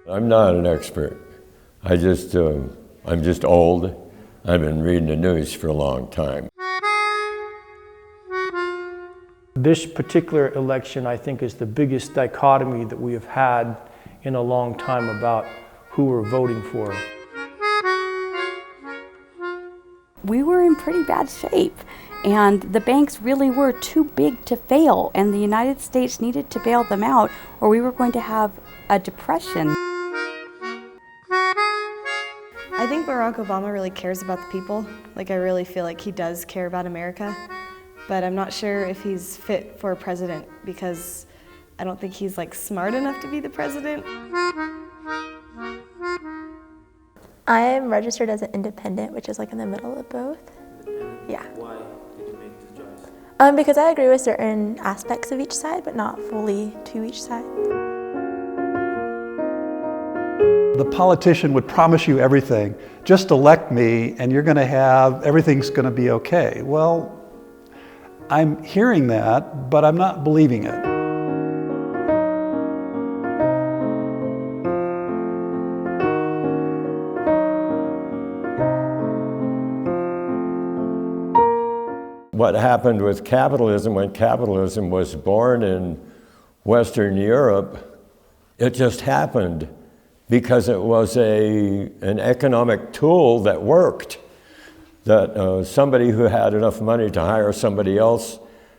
I'm not an expert. I'm just old. I've been reading the news for a long time. This particular election, I think, is the biggest dichotomy that we have had in a long time about who we're voting for. We were in pretty bad shape, and the banks really were too big to fail, and the United States needed to bail them out, or we were going to have a depression. I think Barack Obama really cares about the people. I really feel like he does care about America, but I'm not sure if he's fit for president because I don't think he's smart enough to be the president. I am registered as an independent, which is in the middle of both. Yeah. Why did you make this choice? Because I agree with certain aspects of each side, but not fully to each side. The politician would promise you everything. Just elect me and you're going to have, everything's going to be okay. Well, I'm hearing that, but I'm not believing it. What happened with capitalism, when capitalism was born in Western Europe, it just happened because it was an economic tool that worked. That somebody who had enough money to hire somebody else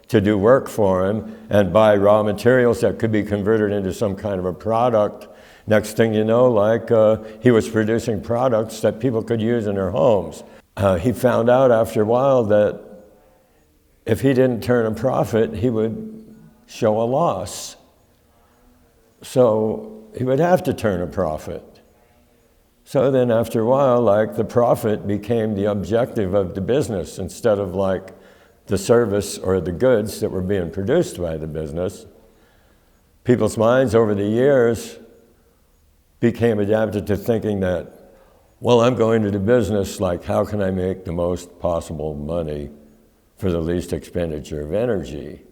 to do work for him and buy raw materials that could be converted into some kind of a product. Next thing you know, he was producing products that people could use in their homes. He found out after a while that if he didn't turn a profit, he would show a loss. So he would have to turn a profit. So then after a while, the profit became the objective of the business instead of the service or the goods that were being produced by the business. People's minds over the years became adapted to thinking that, well, I'm going to do business, how can I make the most possible money for the least expenditure of energy?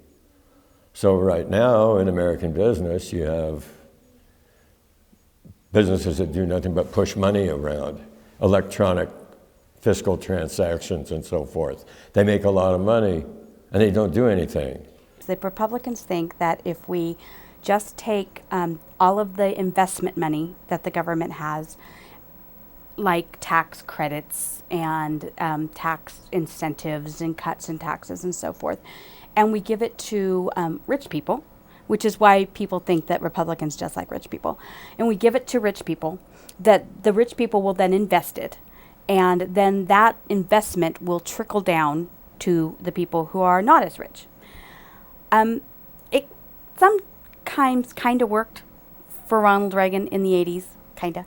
So right now in American business, you have businesses that do nothing but push money around, electronic fiscal transactions and so forth. They make a lot of money and they don't do anything. The Republicans think that if we just take all of the investment money that the government has, like tax credits and tax incentives and cuts in taxes and so forth, and we give it to rich people, which is why people think that Republicans just like rich people, and we give it to rich people, that the rich people will then invest it, and then that investment will trickle down to the people who are not as rich. It sometimes kind of worked for Ronald Reagan in the 80s, kind of.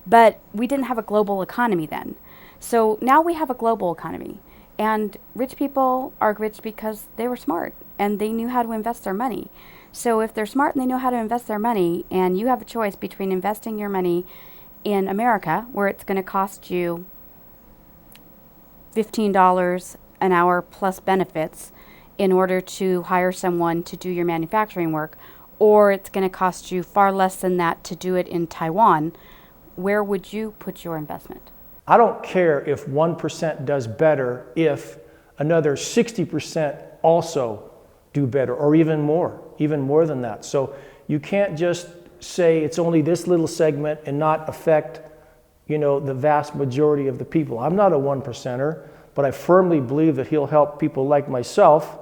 But we didn't have a global economy then. So now we have a global economy. And rich people are rich because they were smart and they knew how to invest their money. So if they're smart and they know how to invest their money, and you have a choice between investing your money in America, where it's going to cost you $15 an hour plus benefits in order to hire someone to do your manufacturing work, or it's going to cost you far less than that to do it in Taiwan, where would you put your investment? I don't care if 1% does better if another 60% also do better, or even more than that. So you can't just say it's only this little segment and not affect, the vast majority of the people. I'm not a 1%er, but I firmly believe that he'll help people like myself.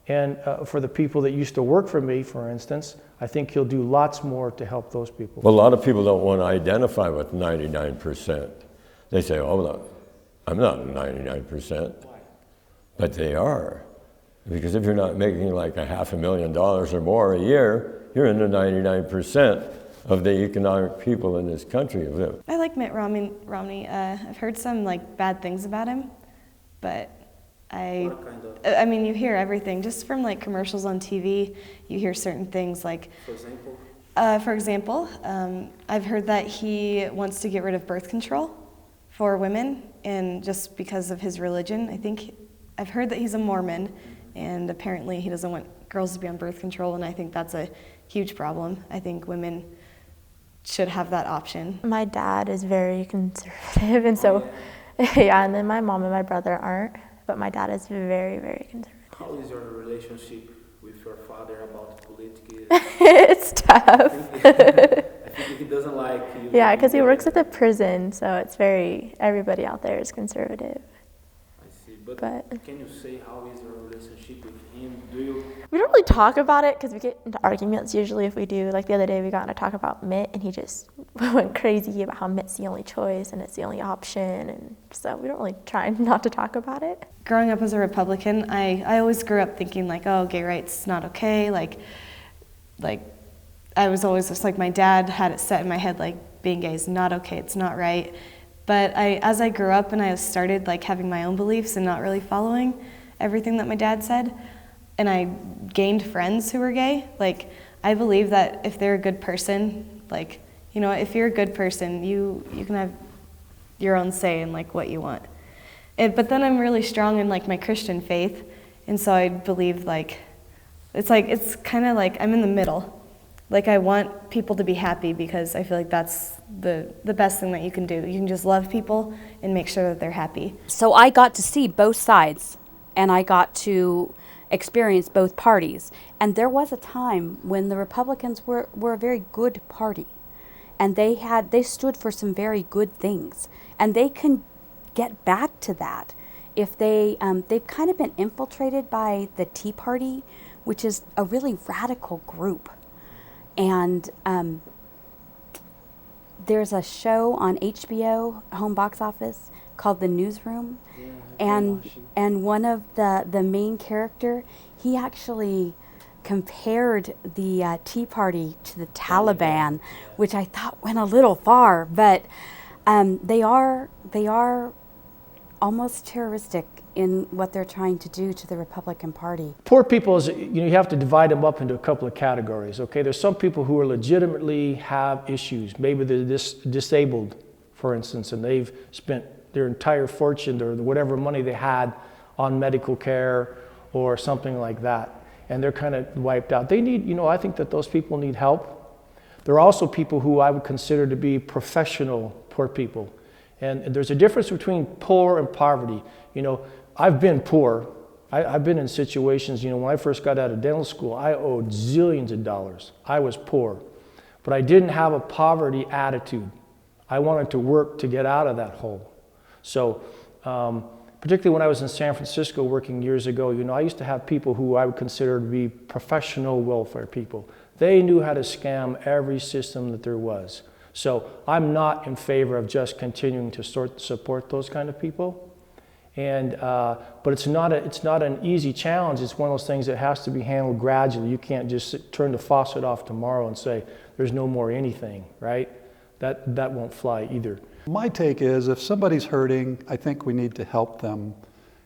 And for the people that used to work for me, for instance, I think he'll do lots more to help those people. Well, a lot of people don't want to identify with 99%. They say, oh, no, I'm not a 99%. But they are. Because if you're not making $500,000 or more a year, you're in the 99% of the economic people in this country. I like Mitt Romney. I've heard some bad things about him, but What kind of? You hear everything just from commercials on TV. You hear certain things For example? For example, I've heard that he wants to get rid of birth control for women, and just because of his religion. I've heard that he's a Mormon, and apparently he doesn't want girls to be on birth control, and I think that's a huge problem. I think women should have that option. My dad is very conservative, and so, yeah, and then my mom and my brother aren't, but my dad is very, very conservative. How is your relationship with your father about politics? It's tough. I think he doesn't like you. Yeah, because he works at the prison, so it's very, everybody out there is conservative. I see, but can you say how is your relationship with him? We don't really talk about it because we get into arguments usually if we do. Like the other day we got into talk about Mitt, and he just went crazy about how Mitt's the only choice and it's the only option, and so we don't really try not to talk about it. Growing up as a Republican, I always grew up thinking like, oh, gay rights not okay. Like I was always just like, my dad had it set in my head like being gay is not okay, it's not right. But as I grew up and I started like having my own beliefs and not really following everything that my dad said, and I gained friends who were gay, like I believe that if they're a good person, like, you know, if you're a good person, you can have your own say in like what you want. But then I'm really strong in like my Christian faith, and so I believe like it's kind of like I'm in the middle. Like I want people to be happy because I feel like that's the best thing that you can do. You can just love people and make sure that they're happy. So I got to see both sides, and I got to experience both parties. And there was a time when the Republicans were a very good party, and they stood for some very good things, and they can get back to that if they've kind of been infiltrated by the Tea Party, which is a really radical group. And there's a show on HBO, home box office, called The Newsroom. And one of the main character, he actually compared the Tea Party to the Taliban, which I thought went a little far, but they are almost terroristic in what they're trying to do to the Republican Party. Poor people, you have to divide them up into a couple of categories, okay? There's some people who are legitimately have issues. Maybe they're disabled, for instance, and they've spent their entire fortune or whatever money they had on medical care or something like that, and they're kind of wiped out. They need, I think that those people need help. There are also people who I would consider to be professional poor people. And there's a difference between poor and poverty. I've been poor. I've been in situations, when I first got out of dental school, I owed zillions of dollars. I was poor. But I didn't have a poverty attitude. I wanted to work to get out of that hole. So, particularly when I was in San Francisco working years ago, I used to have people who I would consider to be professional welfare people. They knew how to scam every system that there was. So I'm not in favor of just continuing to support those kind of people. But it's not an easy challenge. It's one of those things that has to be handled gradually. You can't just turn the faucet off tomorrow and say, there's no more anything, right? That won't fly either. My take is if somebody's hurting, I think we need to help them.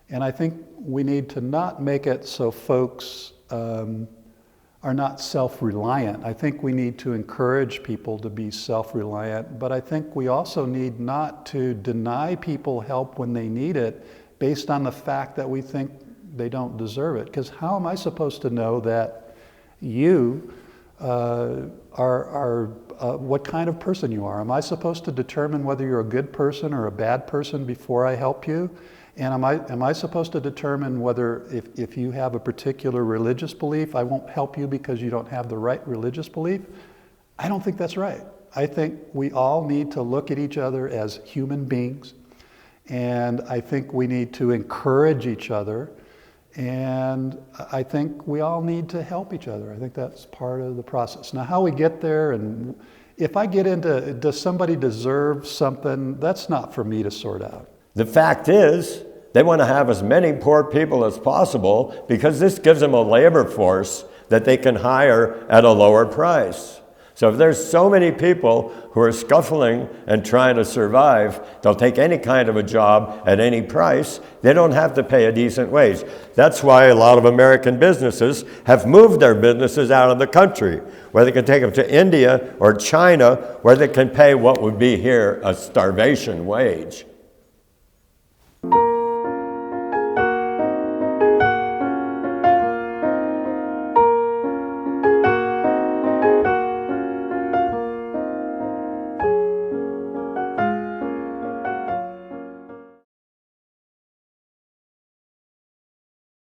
And I think we need to not make it so folks are not self-reliant. I think we need to encourage people to be self-reliant, but I think we also need not to deny people help when they need it based on the fact that we think they don't deserve it. Because how am I supposed to know that you are what kind of person you are? Am I supposed to determine whether you're a good person or a bad person before I help you? And am I supposed to determine whether if you have a particular religious belief, I won't help you because you don't have the right religious belief? I don't think that's right. I think we all need to look at each other as human beings, and I think we need to encourage each other, and I think we all need to help each other. I think that's part of the process. Now, how we get there, and if I get into, does somebody deserve something, that's not for me to sort out. The fact is, they want to have as many poor people as possible because this gives them a labor force that they can hire at a lower price. So if there's so many people who are scuffling and trying to survive, they'll take any kind of a job at any price. They don't have to pay a decent wage. That's why a lot of American businesses have moved their businesses out of the country, where they can take them to India or China, where they can pay what would be here a starvation wage.